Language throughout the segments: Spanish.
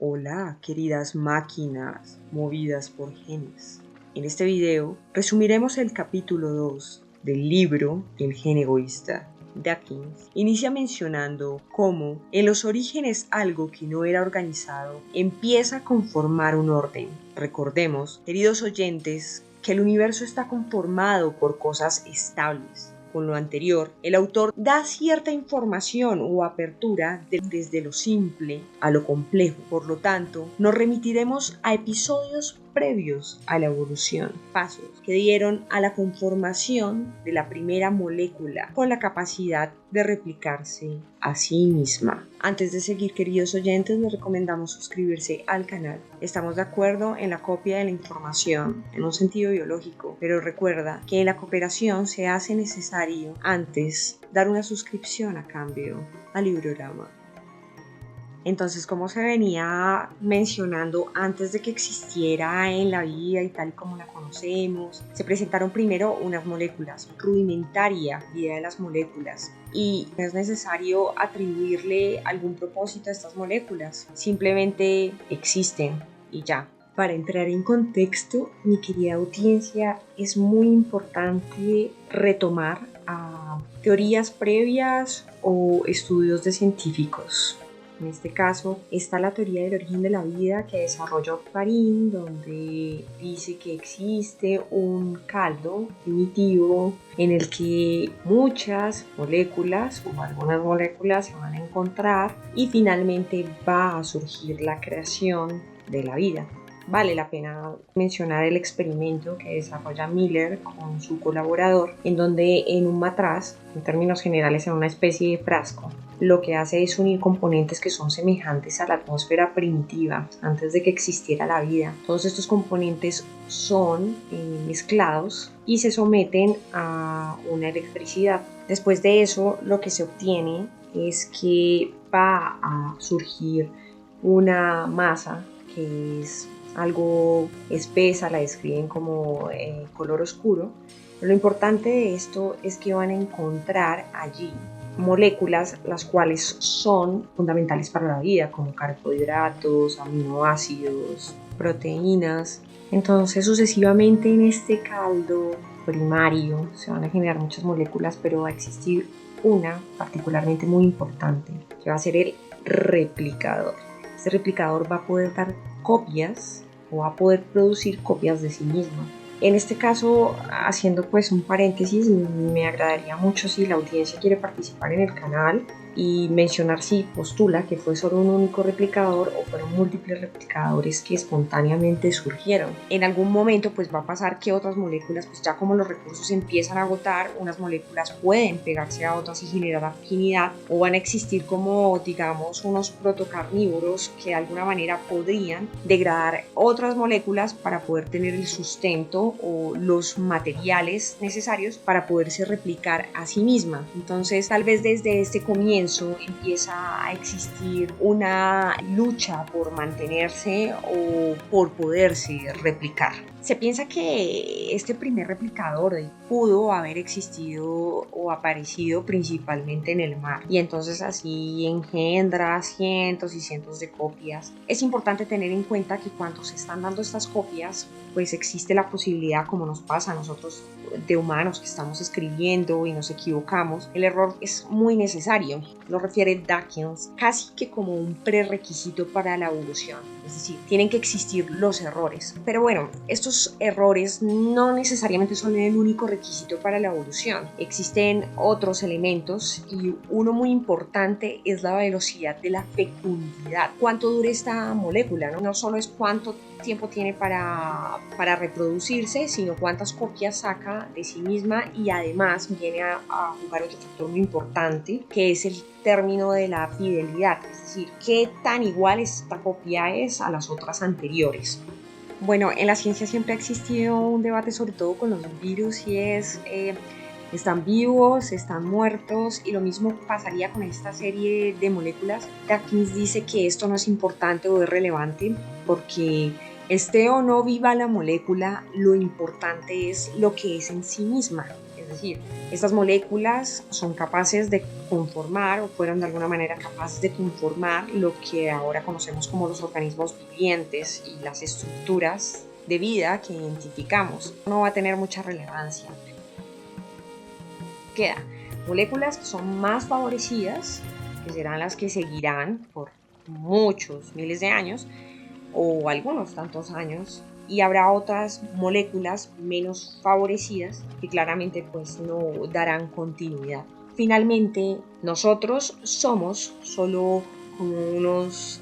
Hola, queridas máquinas movidas por genes. En este video resumiremos el capítulo 2 del libro El gen egoísta. Dawkins inicia mencionando cómo en los orígenes algo que no era organizado empieza a conformar un orden. Recordemos, queridos oyentes, que el universo está conformado por cosas estables. Con lo anterior, el autor da cierta información o apertura desde lo simple a lo complejo. Por lo tanto, nos remitiremos a episodios previos a la evolución, pasos que dieron a la conformación de la primera molécula con la capacidad de replicarse a sí misma. Antes de seguir, queridos oyentes, les recomendamos suscribirse al canal. Estamos de acuerdo en la copia de la información en un sentido biológico, pero recuerda que en la cooperación se hace necesario antes dar una suscripción a cambio al Librorama. Entonces, como se venía mencionando antes de que existiera en la vida y tal y como la conocemos, se presentaron primero unas moléculas, rudimentaria idea de las moléculas, y no es necesario atribuirle algún propósito a estas moléculas, simplemente existen y ya. Para entrar en contexto, mi querida audiencia, es muy importante retomar a teorías previas o estudios de científicos. En este caso está la teoría del origen de la vida que desarrolló Parín, donde dice que existe un caldo primitivo en el que muchas moléculas o algunas moléculas se van a encontrar y finalmente va a surgir la creación de la vida. Vale la pena mencionar el experimento que desarrolla Miller con su colaborador, en donde en un matraz, en términos generales en una especie de frasco, lo que hace es unir componentes que son semejantes a la atmósfera primitiva antes de que existiera la vida. Todos estos componentes son mezclados y se someten a una electricidad. Después de eso, lo que se obtiene es que va a surgir una masa que es algo espesa, la describen como color oscuro. Pero lo importante de esto es que van a encontrar allí moléculas las cuales son fundamentales para la vida, como carbohidratos, aminoácidos, proteínas. Entonces, sucesivamente en este caldo primario se van a generar muchas moléculas, pero va a existir una particularmente muy importante, que va a ser el replicador. Este replicador va a poder dar copias o va a poder producir copias de sí mismo. En este caso, haciendo pues un paréntesis, me agradaría mucho si la audiencia quiere participar en el canal y mencionar si postula que fue solo un único replicador o fueron múltiples replicadores que espontáneamente surgieron. En algún momento pues va a pasar que otras moléculas, pues ya como los recursos empiezan a agotar, unas moléculas pueden pegarse a otras y generar afinidad, o van a existir como digamos unos protocarnívoros que de alguna manera podrían degradar otras moléculas para poder tener el sustento o los materiales necesarios para poderse replicar a sí misma. Entonces tal vez desde este comienzo empieza a existir una lucha por mantenerse o por poderse replicar. Se piensa que este primer replicador pudo haber existido o aparecido principalmente en el mar, y entonces así engendra cientos y cientos de copias. Es importante tener en cuenta que cuando se están dando estas copias, pues existe la posibilidad, como nos pasa a nosotros de humanos que estamos escribiendo y nos equivocamos, el error es muy necesario. Lo refiere Dawkins casi que como un prerequisito para la evolución. Es decir, tienen que existir los errores. Pero bueno, estos errores no necesariamente son el único requisito para la evolución. Existen otros elementos y uno muy importante es la velocidad de la fecundidad. ¿Cuánto dura esta molécula? No solo es cuánto tiempo tiene para reproducirse, sino cuántas copias saca de sí misma, y además viene a jugar otro factor muy importante que es el término de la fidelidad, es decir, qué tan igual esta copia es a las otras anteriores. Bueno, en la ciencia siempre ha existido un debate sobre todo con los virus y es están vivos, están muertos, y lo mismo pasaría con esta serie de moléculas. Dawkins dice que esto no es importante o es relevante porque esté o no viva la molécula, lo importante es lo que es en sí misma. Es decir, estas moléculas son capaces de conformar o fueron de alguna manera capaces de conformar lo que ahora conocemos como los organismos vivientes y las estructuras de vida que identificamos. No va a tener mucha relevancia. Queda moléculas que son más favorecidas, que serán las que seguirán por muchos miles de años o algunos tantos años, y habrá otras moléculas menos favorecidas que claramente pues no darán continuidad. Finalmente, nosotros somos solo como unos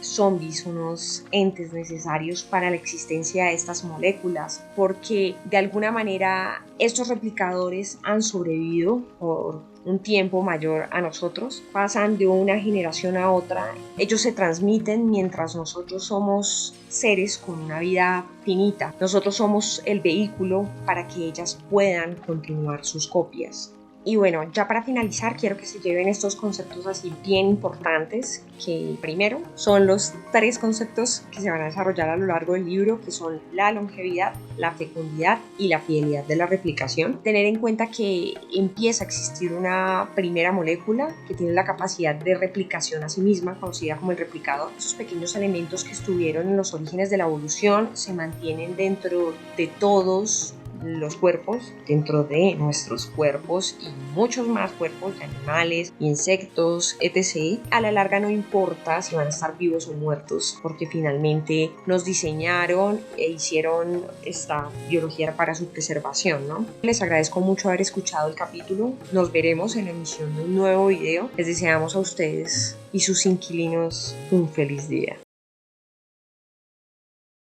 zombies, unos entes necesarios para la existencia de estas moléculas, porque de alguna manera estos replicadores han sobrevivido por un tiempo mayor a nosotros, pasan de una generación a otra, ellos se transmiten mientras nosotros somos seres con una vida finita, nosotros somos el vehículo para que ellas puedan continuar sus copias. Y bueno, ya para finalizar quiero que se lleven estos conceptos así bien importantes, que primero son los 3 conceptos que se van a desarrollar a lo largo del libro, que son la longevidad, la fecundidad y la fidelidad de la replicación. Tener en cuenta que empieza a existir una primera molécula que tiene la capacidad de replicación a sí misma, conocida como el replicador. Esos pequeños elementos que estuvieron en los orígenes de la evolución se mantienen dentro de todos los cuerpos, dentro de nuestros cuerpos y muchos más cuerpos de animales, insectos, etc. A la larga no importa si van a estar vivos o muertos, porque finalmente nos diseñaron e hicieron esta biología para su preservación, ¿no? Les agradezco mucho haber escuchado el capítulo. Nos veremos en la emisión de un nuevo video. Les deseamos a ustedes y sus inquilinos un feliz día.